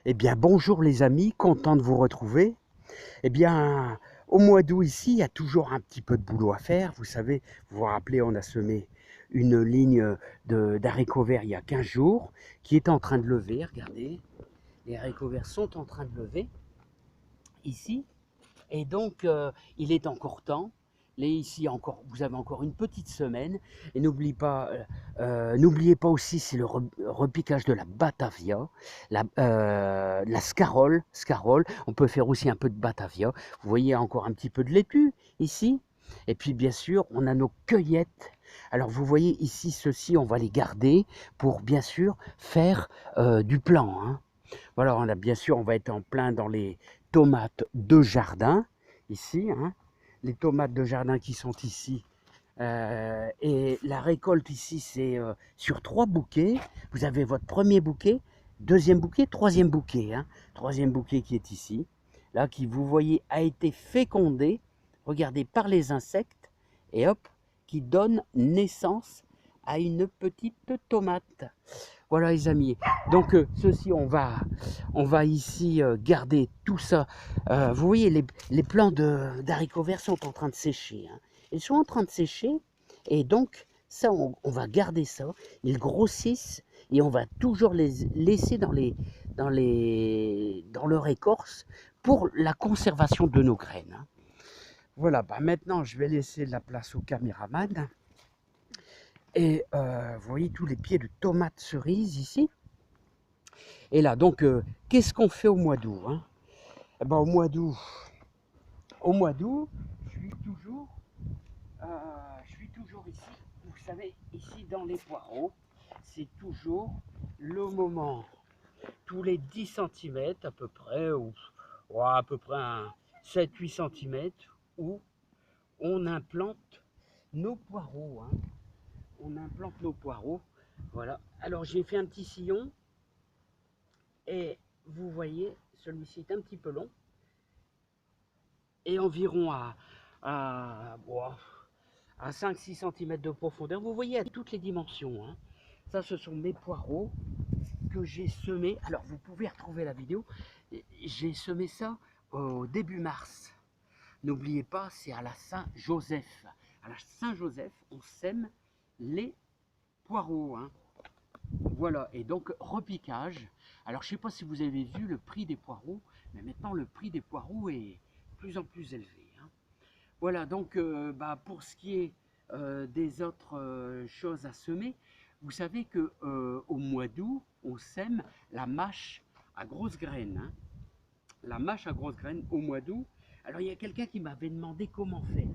Eh bien, bonjour les amis, content de vous retrouver. Eh bien, au mois d'août ici, il y a toujours un petit peu de boulot à faire. Vous savez, vous vous rappelez, on a semé une ligne d'haricots verts il y a 15 jours, qui est en train de lever. Regardez, les haricots verts sont en train de lever ici. Et donc, il est encore temps. Ici, encore, vous avez encore une petite semaine. Et n'oubliez pas aussi, c'est le repiquage de la Batavia, la Scarole. On peut faire aussi un peu de Batavia. Vous voyez encore un petit peu de laitue ici. Et puis, bien sûr, on a nos cueillettes. Alors, vous voyez ici, ceux-ci, on va les garder pour, bien sûr, faire du plan, hein. Voilà, bien sûr, on va être en plein dans les tomates de jardin, ici, hein. Les tomates de jardin qui sont ici. Et la récolte ici, c'est sur 3 bouquets. Vous avez votre premier bouquet, deuxième bouquet, troisième bouquet, hein. Troisième bouquet qui est ici. Là, qui, vous voyez, a été fécondé, regardez, par les insectes. Et hop, qui donne naissance à une petite tomate. Voilà les amis. Donc ceci, on va ici garder tout ça. Vous voyez, les plants d'haricots verts sont en train de sécher, hein. Ils sont en train de sécher et donc ça, on va garder ça. Ils grossissent et on va toujours les laisser dans leur écorce pour la conservation de nos graines, hein. Voilà, bah maintenant je vais laisser la place au caméraman. Et vous voyez tous les pieds de tomates cerises ici. Et là, donc, qu'est-ce qu'on fait au mois d'août, hein? Eh ben, au mois d'août, je suis toujours, je suis toujours ici. Vous savez, ici dans les poireaux, c'est toujours le moment, tous les 10 centimètres à peu près, ou à peu près 7-8 centimètres, où on implante nos poireaux, hein. On implante nos poireaux. Voilà. Alors j'ai fait un petit sillon et vous voyez, celui-ci est un petit peu long et environ bon, à 5-6 cm de profondeur. Vous voyez à toutes les dimensions, hein. Ça, ce sont mes poireaux que j'ai semés. Alors, vous pouvez retrouver la vidéo. J'ai semé ça au début mars. N'oubliez pas, c'est à la Saint-Joseph. À la Saint-Joseph, on sème les poireaux, hein. Voilà, et donc repiquage. Alors, je ne sais pas si vous avez vu le prix des poireaux, mais maintenant, le prix des poireaux est de plus en plus élevé, hein. Voilà, donc pour ce qui est des autres choses à semer, vous savez que au mois d'août, on sème la mâche à grosses graines, hein. La mâche à grosses graines au mois d'août. Alors il y a quelqu'un qui m'avait demandé comment faire.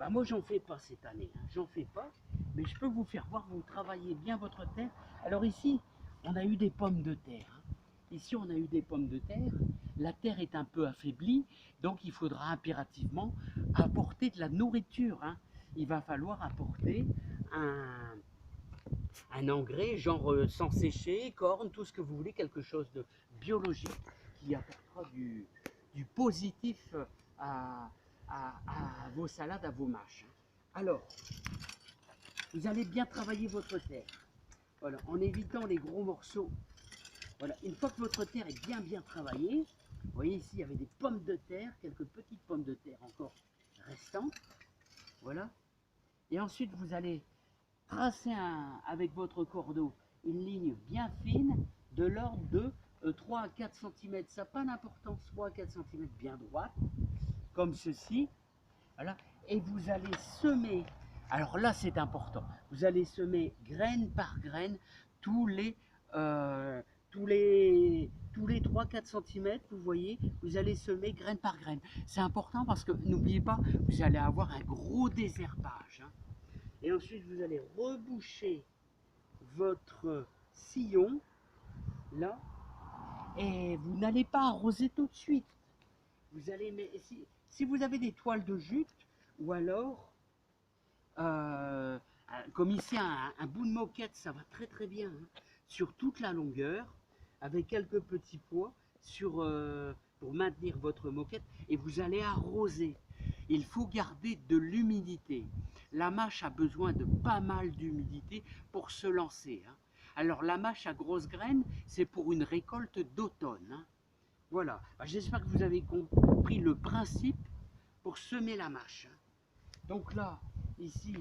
Moi j'en fais pas cette année, hein. J'en fais pas, mais je peux vous faire voir, vous travaillez bien votre terre. Alors ici, on a eu des pommes de terre, hein. Ici, on a eu des pommes de terre. La terre est un peu affaiblie, donc il faudra impérativement apporter de la nourriture, hein. Il va falloir apporter un, un engrais, genre sans sécher, corne, tout ce que vous voulez, quelque chose de biologique qui apportera du positif à, à vos salades, à vos mâches. Alors, vous allez bien travailler votre terre. Voilà, en évitant les gros morceaux. Voilà, une fois que votre terre est bien travaillée, vous voyez ici, il y avait des pommes de terre, quelques petites pommes de terre encore restantes. Voilà. Et ensuite, vous allez tracer avec votre cordeau une ligne bien fine de l'ordre de 3 à 4 cm. Ça n'a pas d'importance, 3 à 4 cm bien droite, comme ceci. Voilà. Et vous allez semer, alors là c'est important, vous allez semer graine par graine tous les, euh, tous les, tous les 3-4 cm, vous voyez, vous allez semer graine par graine. C'est important parce que n'oubliez pas, vous allez avoir un gros désherbage, hein. Et ensuite vous allez reboucher votre sillon, là, et vous n'allez pas arroser tout de suite. Vous allez, si vous avez des toiles de jute, ou alors, euh, comme ici, un bout de moquette, ça va très bien, hein, sur toute la longueur, avec quelques petits pois pour maintenir votre moquette, et vous allez arroser. Il faut garder de l'humidité. La mâche a besoin de pas mal d'humidité pour se lancer, hein. Alors la mâche à grosses graines, c'est pour une récolte d'automne, hein. Voilà, j'espère que vous avez compris le principe pour semer la mâche. Donc là, ici,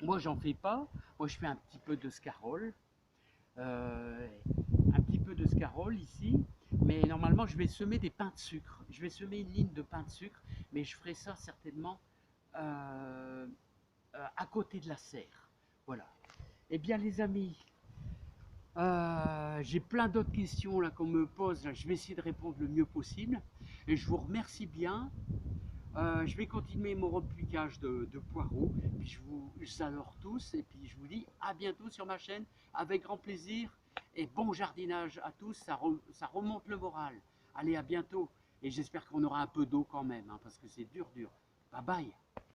moi j'en fais pas, moi je fais un petit peu de scarole, euh, un petit peu de scarole ici, mais normalement je vais semer des pains de sucre. Je vais semer une ligne de pains de sucre, mais je ferai ça certainement à côté de la serre. Voilà. Eh bien les amis, j'ai plein d'autres questions là qu'on me pose, là. Je vais essayer de répondre le mieux possible. Et je vous remercie bien. Je vais continuer mon repiquage de poireaux. Puis je vous salue tous. Et puis je vous dis à bientôt sur ma chaîne. Avec grand plaisir. Et bon jardinage à tous. Ça remonte le moral. Allez, à bientôt. Et j'espère qu'on aura un peu d'eau quand même. Hein, parce que c'est dur, dur. Bye bye.